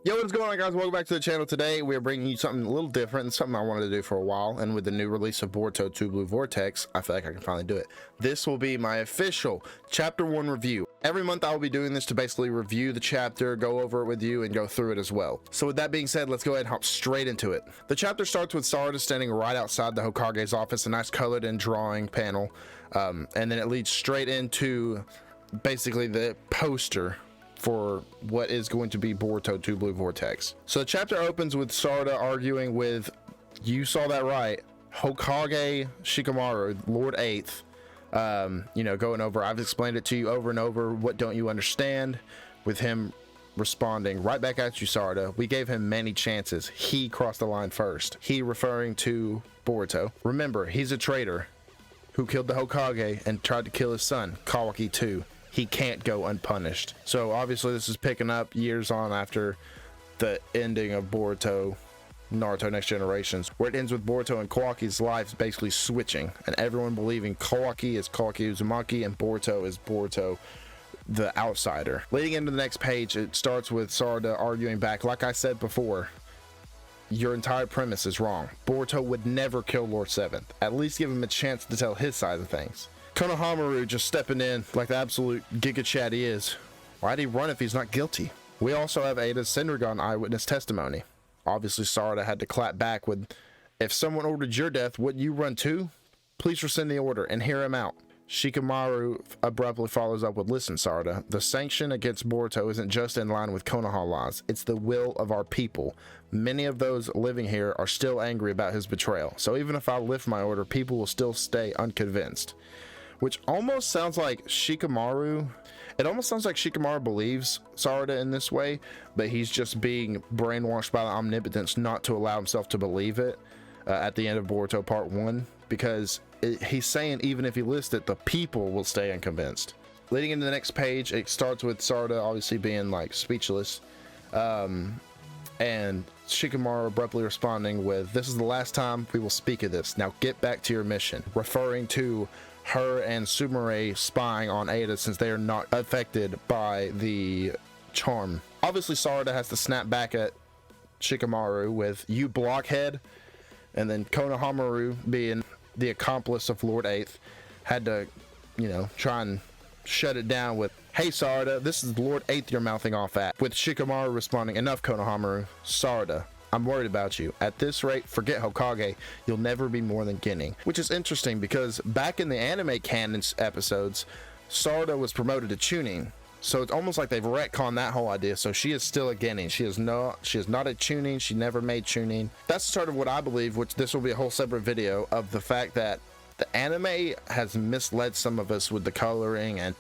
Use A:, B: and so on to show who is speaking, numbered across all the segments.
A: Yo, what's going on, guys? Welcome back to the channel. Today we are bringing you something a little different and something I wanted to do for a while, and with the new release of Boruto 2 Blue Vortex, I feel like I can finally do it. This will be my official chapter 1 review. Every month I will be doing this to basically review the chapter, go over it with you, and go through it as well. So with that being said, let's go ahead and hop straight into it. The chapter starts with Sarada standing right outside the Hokage's office, a nice colored and drawing panel, and then it leads straight into basically the poster for what is going to be Boruto 2 Blue Vortex. So the chapter opens with Sarada arguing with, you saw that right, Hokage Shikamaru, Lord 8th. Going over, I've explained it to you over and over, what don't you understand? With him responding right back at you, Sarada, we gave him many chances. He crossed the line first. He referring to Boruto. Remember, he's a traitor who killed the Hokage and tried to kill his son, Kawaki too. He can't go unpunished. So obviously this is picking up years on after the ending of Boruto Naruto Next Generations, where it ends with Boruto and Kawaki's lives basically switching and everyone believing Kawaki is Kawaki Uzumaki and Boruto is Boruto the outsider. Leading into the next page, it starts with Sarada arguing back. Like I said before, your entire premise is wrong. Boruto would never kill Lord 7th. At least give him a chance to tell his side of things. Konohamaru just stepping in like the absolute giga chat he is. Why'd he run if he's not guilty? We also have Ada's Senrigan eyewitness testimony. Obviously Sarada had to clap back with, if someone ordered your death, wouldn't you run too? Please rescind the order and hear him out. Shikamaru abruptly follows up with, listen Sarada, the sanction against Boruto isn't just in line with Konoha laws, it's the will of our people. Many of those living here are still angry about his betrayal, so even if I lift my order, people will still stay unconvinced. Which almost sounds like Shikamaru. It almost sounds like Shikamaru believes Sarada in this way, but he's just being brainwashed by the omnipotence not to allow himself to believe it at the end of Boruto Part 1, because he's saying even if he lists it, the people will stay unconvinced. Leading into the next page, it starts with Sarada obviously being like speechless, and Shikamaru abruptly responding with, this is the last time we will speak of this. Now get back to your mission, referring to her and Sumire spying on Ada since they are not affected by the charm. Obviously Sarada has to snap back at Shikamaru with, you blockhead, and then Konohamaru, being the accomplice of Lord 8th, had to, try and shut it down with, hey Sarada, this is Lord 8th you're mouthing off at, with Shikamaru responding, enough Konohamaru, Sarada, I'm worried about you. At this rate, forget Hokage. You'll never be more than Genin. Which is interesting because back in the anime canon episodes, Sarada was promoted to Chunin. So it's almost like they've retconned that whole idea. So she is still a Genin. She is not a Chunin. She never made Chunin. That's the start of what I believe, which this will be a whole separate video, of the fact that the anime has misled some of us with the coloring and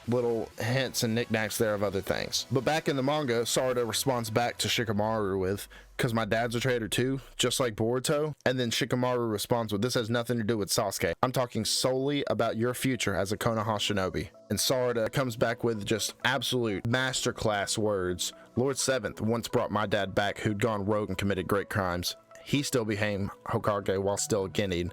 A: little hints and knickknacks there of other things. But back in the manga, Sarada responds back to Shikamaru with, cause my dad's a traitor too, just like Boruto. And then Shikamaru responds with, this has nothing to do with Sasuke. I'm talking solely about your future as a Konoha shinobi. And Sarada comes back with just absolute masterclass words. Lord 7th once brought my dad back, who'd gone rogue and committed great crimes. He still became Hokage while still a Genin.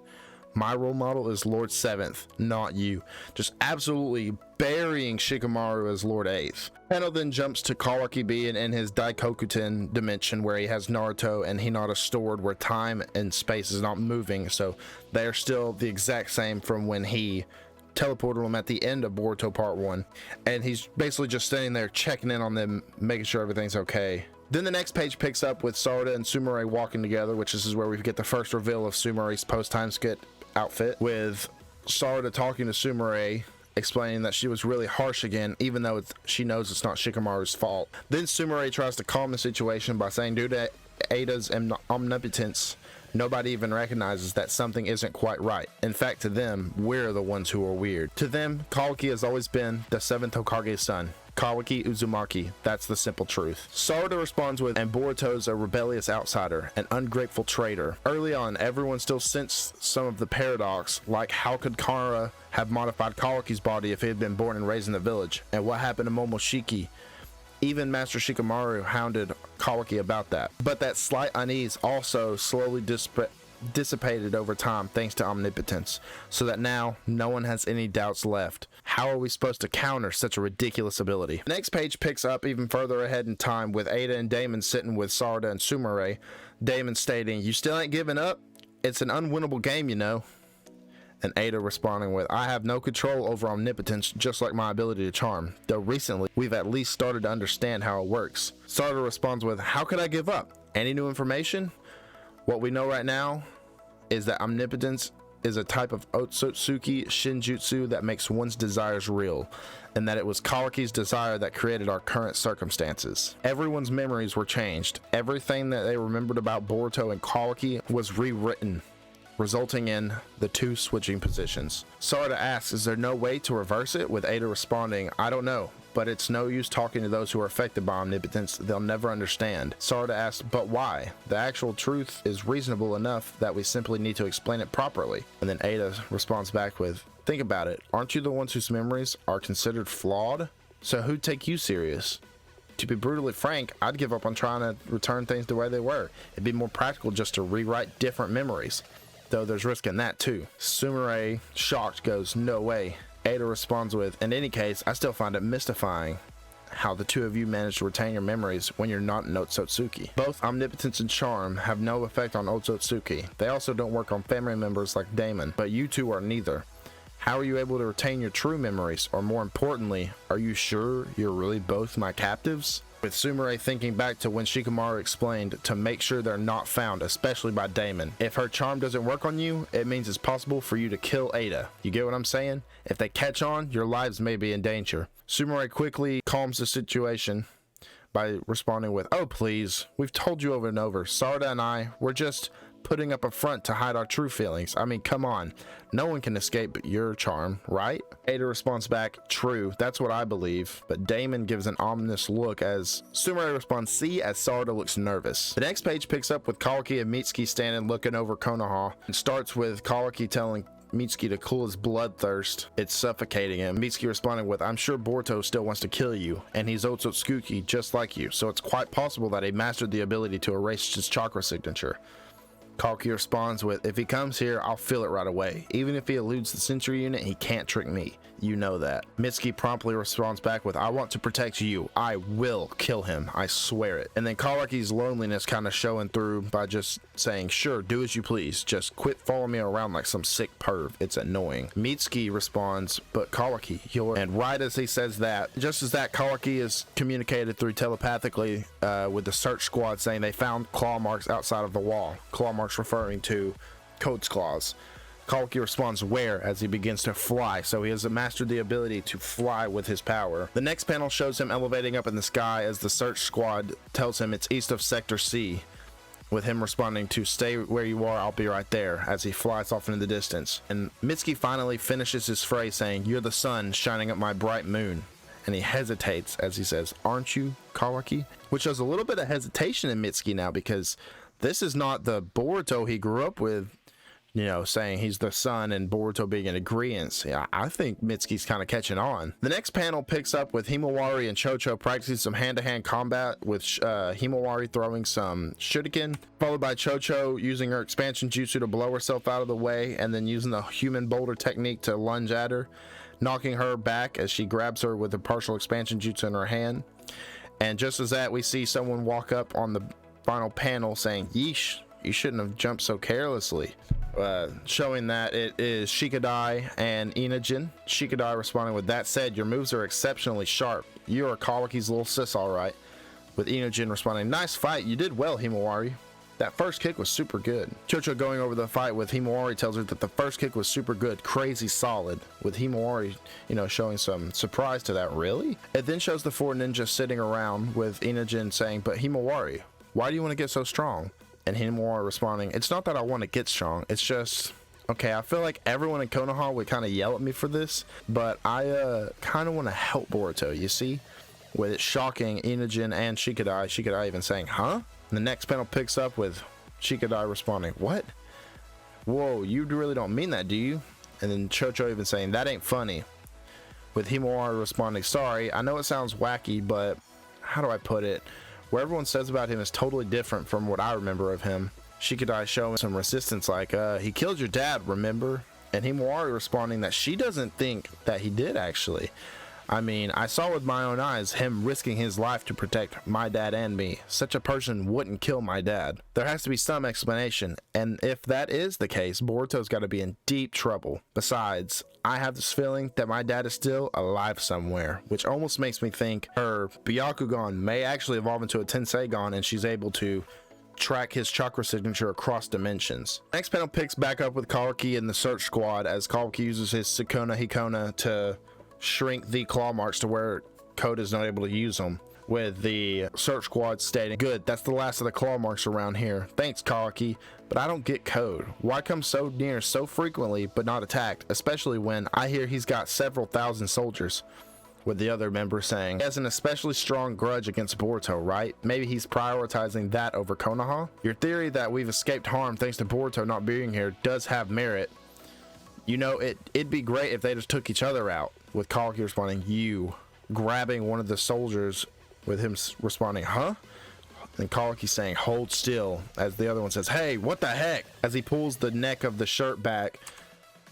A: My role model is Lord 7th, not you. Just absolutely burying Shikamaru as Lord 8th. Panel then jumps to Kawaki being in his Daikokuten dimension, where he has Naruto and Hinata stored, where time and space is not moving, so they are still the exact same from when he teleported them at the end of Boruto Part 1. And he's basically just standing there checking in on them, making sure everything's okay. Then the next page picks up with Sarada and Sumire walking together, which this is where we get the first reveal of Sumire's post-time skit outfit, with Sarada talking to Sumire, explaining that she was really harsh again, even though she knows it's not Shikamaru's fault. Then Sumire tries to calm the situation by saying, due to Ada's omnipotence, nobody even recognizes that something isn't quite right. In fact, to them, we're the ones who are weird. To them, Kawaki has always been the 7th Hokage's son. Kawaki Uzumaki, that's the simple truth. Sarada responds with, and Boruto's a rebellious outsider, an ungrateful traitor. Early on, everyone still sensed some of the paradox, like how could Kara have modified Kawaki's body if he had been born and raised in the village? And what happened to Momoshiki? Even Master Shikamaru hounded Kawaki about that. But that slight unease also slowly dissipated over time thanks to omnipotence, so that now no one has any doubts left. How are we supposed to counter such a ridiculous ability? The next page picks up even further ahead in time with Ada and Damon sitting with Sarada and Sumire. Damon stating, "You still ain't giving up? It's an unwinnable game, you know." And Ada responding with, "I have no control over omnipotence, just like my ability to charm, though recently we've at least started to understand how it works." Sarada responds with, "How could I give up? Any new information? What we know right now is that omnipotence is a type of Otsutsuki Shinjutsu that makes one's desires real, and that it was Kawaki's desire that created our current circumstances. Everyone's memories were changed. Everything that they remembered about Boruto and Kawaki was rewritten, resulting in the two switching positions." Sarada asks, "Is there no way to reverse it?" With Ada responding, "I don't know, but it's no use talking to those who are affected by omnipotence. They'll never understand." Sarada asks, "But why? The actual truth is reasonable enough that we simply need to explain it properly." And then Ada responds back with, "Think about it. Aren't you the ones whose memories are considered flawed? So who'd take you serious? To be brutally frank, I'd give up on trying to return things the way they were. It'd be more practical just to rewrite different memories. Though there's risk in that too." Sumire, shocked, goes, "No way." Ada responds with, "In any case, I still find it mystifying how the two of you manage to retain your memories when you're not an Otsutsuki. Both omnipotence and charm have no effect on Otsutsuki. They also don't work on family members like Damon, but you two are neither. How are you able to retain your true memories? Or more importantly, are you sure you're really both my captives?" With Sumire thinking back to when Shikamaru explained to make sure they're not found, especially by Damon. If her charm doesn't work on you, it means it's possible for you to kill Ada. You get what I'm saying? If they catch on, your lives may be in danger. Sumire quickly calms the situation by responding with, "Oh please, we've told you over and over, Sarada and I, we're just putting up a front to hide our true feelings. I mean, come on. No one can escape your charm, right?" Ada responds back, "True, that's what I believe." But Damon gives an ominous look as Sumire responds, "See," as Sarada looks nervous. The next page picks up with Kawaki and Mitsuki standing looking over Konoha, and starts with Kawaki telling Mitsuki to cool his bloodthirst. It's suffocating him. Mitsuki responding with, "I'm sure Boruto still wants to kill you, and he's Otsutsuki just like you, so it's quite possible that he mastered the ability to erase his chakra signature." Kawaki responds with, "If he comes here, I'll feel it right away. Even if he eludes the sensory unit, he can't trick me. You know that." Mitsuki promptly responds back with, "I want to protect you. I will kill him. I swear it." And then Kawaki's loneliness kind of showing through by just saying, "Sure, do as you please. Just quit following me around like some sick perv. It's annoying." Mitsuki responds, "But Kawaki, you're..." And right as he says that, just as that, Kawaki is communicated through telepathically with the search squad saying they found claw marks outside of the wall. Claw marks referring to Code's claws. Kawaki responds, "Where?" as he begins to fly, so he has mastered the ability to fly with his power. The next panel shows him elevating up in the sky as the search squad tells him it's east of Sector C, with him responding to, "Stay where you are, I'll be right there," as he flies off into the distance. And Mitsuki finally finishes his phrase saying, "You're the sun shining up my bright moon." And he hesitates as he says, "Aren't you, Kawaki?" Which shows a little bit of hesitation in Mitsuki now, because this is not the Boruto he grew up with, you know, saying he's the son and Boruto being in agreement. Yeah, I think Mitsuki's kind of catching on. The next panel picks up with Himawari and Chocho practicing some hand-to-hand combat, with Himawari throwing some shuriken, followed by Chocho using her expansion jutsu to blow herself out of the way, and then using the human boulder technique to lunge at her, knocking her back as she grabs her with a partial expansion jutsu in her hand. And just as that, we see someone walk up on the final panel saying, "Yeesh, you shouldn't have jumped so carelessly," showing that it is Shikadai and Inajin. Shikadai responding with, "That said, your moves are exceptionally sharp. You are Kawaki's little sis, all right." With Inajin responding, "Nice fight, you did well, Himawari. That first kick was super good." Chocho going over the fight with Himawari tells her that the first kick was super good, crazy solid, with Himawari, you know, showing some surprise to that. Really? It then shows the four ninjas sitting around with Inajin saying, "But Himawari, why do you want to get so strong?" And Himawari responding, "It's not that I want to get strong, it's just, okay, I feel like everyone in Konoha would kind of yell at me for this, but I kind of want to help Boruto, you see?" With it shocking Inajin and Shikadai even saying, "Huh?" And the next panel picks up with Shikadai responding, "What? Whoa, you really don't mean that, do you?" And then Chocho even saying, "That ain't funny." With Himawari responding, "Sorry, I know it sounds wacky, but how do I put it? What everyone says about him is totally different from what I remember of him. Shikadai showing some resistance like, he killed your dad, remember? And Himawari responding that she doesn't think that he did actually. I mean, I saw with my own eyes him risking his life to protect my dad and me. Such a person wouldn't kill my dad. There has to be some explanation, and if that is the case, Boruto's got to be in deep trouble. Besides, I have this feeling that my dad is still alive somewhere, which almost makes me think her Byakugan may actually evolve into a Tenseigan and she's able to track his chakra signature across dimensions. Next panel picks back up with Kawaki and the search squad as Kawaki uses his Sukuna Hikona to shrink the claw marks to where Code is not able to use them, with the search squad stating, good, that's the last of the claw marks around here. Thanks, Kawaki, but I don't get Code. Why come so near so frequently but not attacked, especially when I hear he's got several thousand soldiers? With the other member saying, he has an especially strong grudge against Boruto, right? Maybe he's prioritizing that over Konoha? Your theory that we've escaped harm thanks to Boruto not being here does have merit. You know, it'd be great if they just took each other out. With Kawaki responding, you, grabbing one of the soldiers, with him responding, huh? And Kawaki saying, hold still, as the other one says, hey, what the heck? As he pulls the neck of the shirt back,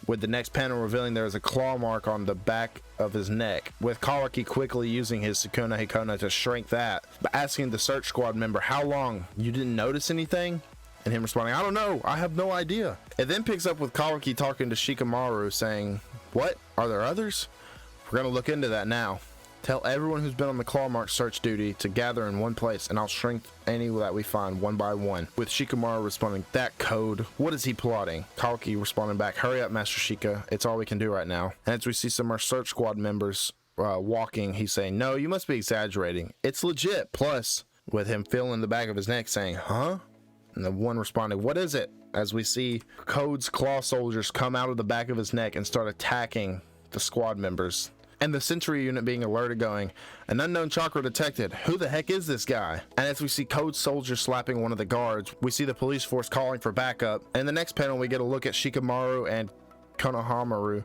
A: with the next panel revealing there is a claw mark on the back of his neck, with Kawaki quickly using his Sukuna Hikona to shrink that, but asking the search squad member, how long? You didn't notice anything? And him responding, I don't know, I have no idea. It then picks up with Kawaki talking to Shikamaru saying, what? Are there others? We're gonna look into that now. Tell everyone who's been on the claw mark search duty to gather in one place, and I'll shrink any that we find one by one. With Shikamaru responding, that Code, what is he plotting? Kawaki responding back, hurry up, Master Shika, it's all we can do right now. And as we see some of our search squad members walking, he's saying, no, you must be exaggerating. It's legit. Plus, with him feeling the back of his neck saying, huh? And the one responding, what is it? As we see Code's claw soldiers come out of the back of his neck and start attacking the squad members. And the sentry unit being alerted going, an unknown chakra detected. Who the heck is this guy? And as we see Code's soldier slapping one of the guards, we see the police force calling for backup. And in the next panel, we get a look at Shikamaru and Konohamaru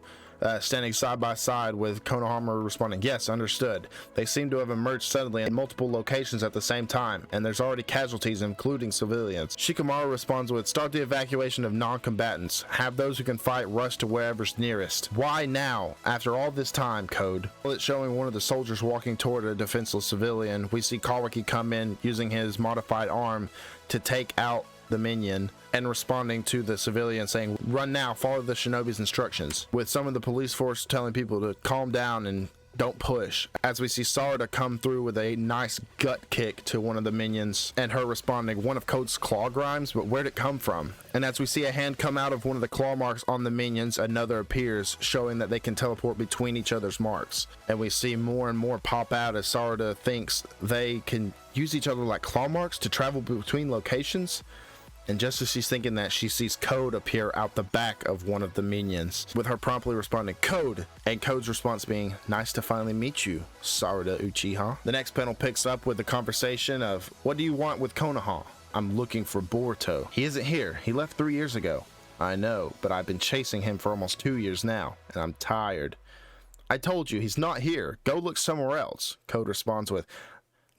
A: standing side by side, with Konohamaru responding, yes, understood. They seem to have emerged suddenly in multiple locations at the same time, and there's already casualties, including civilians. Shikamaru responds with, start the evacuation of non-combatants. Have those who can fight rush to wherever's nearest. Why now? After all this time, Code? It's showing one of the soldiers walking toward a defenseless civilian. We see Kawaki come in using his modified arm to take out the minion, and responding to the civilian saying, run now, follow the shinobi's instructions, with some of the police force telling people to calm down and don't push. As we see Sarada come through with a nice gut kick to one of the minions, and her responding, one of Code's claw grimes, but where'd it come from? And as we see a hand come out of one of the claw marks on the minions, another appears, showing that they can teleport between each other's marks. And we see more and more pop out as Sarada thinks they can use each other like claw marks to travel between locations. And just as she's thinking that, she sees Code appear out the back of one of the minions, with her promptly responding, Code, and Code's response being, nice to finally meet you, Sarada Uchiha. The next panel picks up with the conversation of, what do you want with Konoha? I'm looking for Boruto. He isn't here. He left 3 years ago. I know, but I've been chasing him for almost 2 years now, and I'm tired. I told you, he's not here. Go look somewhere else. Code responds with,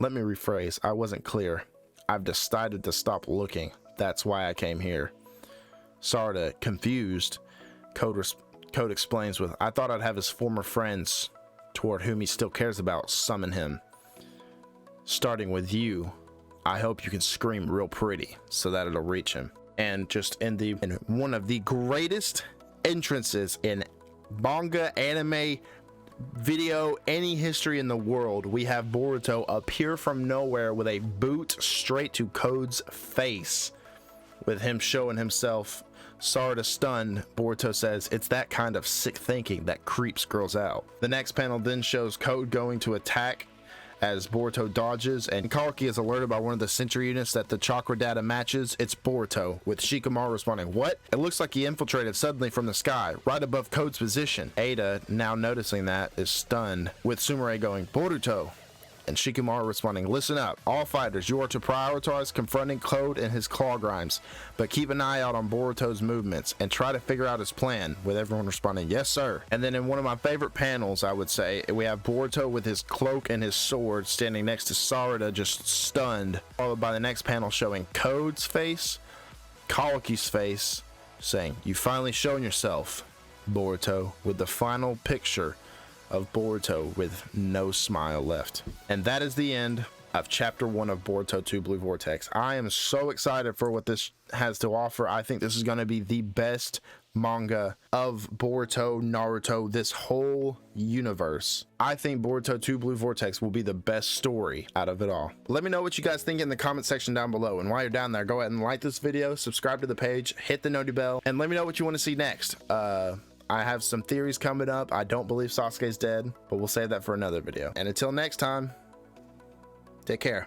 A: let me rephrase, I wasn't clear. I've decided to stop looking. That's why I came here. Sarada, confused, Code explains with, I thought I'd have his former friends, toward whom he still cares about, summon him. Starting with you, I hope you can scream real pretty so that it'll reach him. And just in one of the greatest entrances in manga, anime, video, any history in the world, we have Boruto appear from nowhere with a boot straight to Code's face, with him showing himself. Sarada stunned, Boruto says, it's that kind of sick thinking that creeps girls out. The next panel then shows Code going to attack as Boruto dodges, and Kawaki is alerted by one of the sentry units that the chakra data matches. It's Boruto, with Shikamaru responding, what? It looks like he infiltrated suddenly from the sky, right above Code's position. Ada, now noticing that, is stunned, with Sumire going, Boruto, and Shikamaru responding, listen up, all fighters, you are to prioritize confronting Code and his claw grimes, but keep an eye out on Boruto's movements and try to figure out his plan, with everyone responding, yes sir. And then in one of my favorite panels, I would say, we have Boruto with his cloak and his sword standing next to Sarada, just stunned, followed by the next panel showing Code's face, Koliki's face saying, "You finally shown yourself, Boruto," with the final picture of Boruto with no smile left. And that is the end of chapter 1 of Boruto 2 Blue Vortex. I am so excited for what this has to offer. I think this is going to be the best manga of Boruto, Naruto, this whole universe. I think Boruto 2 Blue Vortex will be the best story out of it all. Let me know what you guys think in the comment section down below, and while you're down there, go ahead and like this video, subscribe to the page, hit the noti bell, and let me know what you want to see next. I have some theories coming up. I don't believe Sasuke's dead, but we'll save that for another video. And until next time, take care.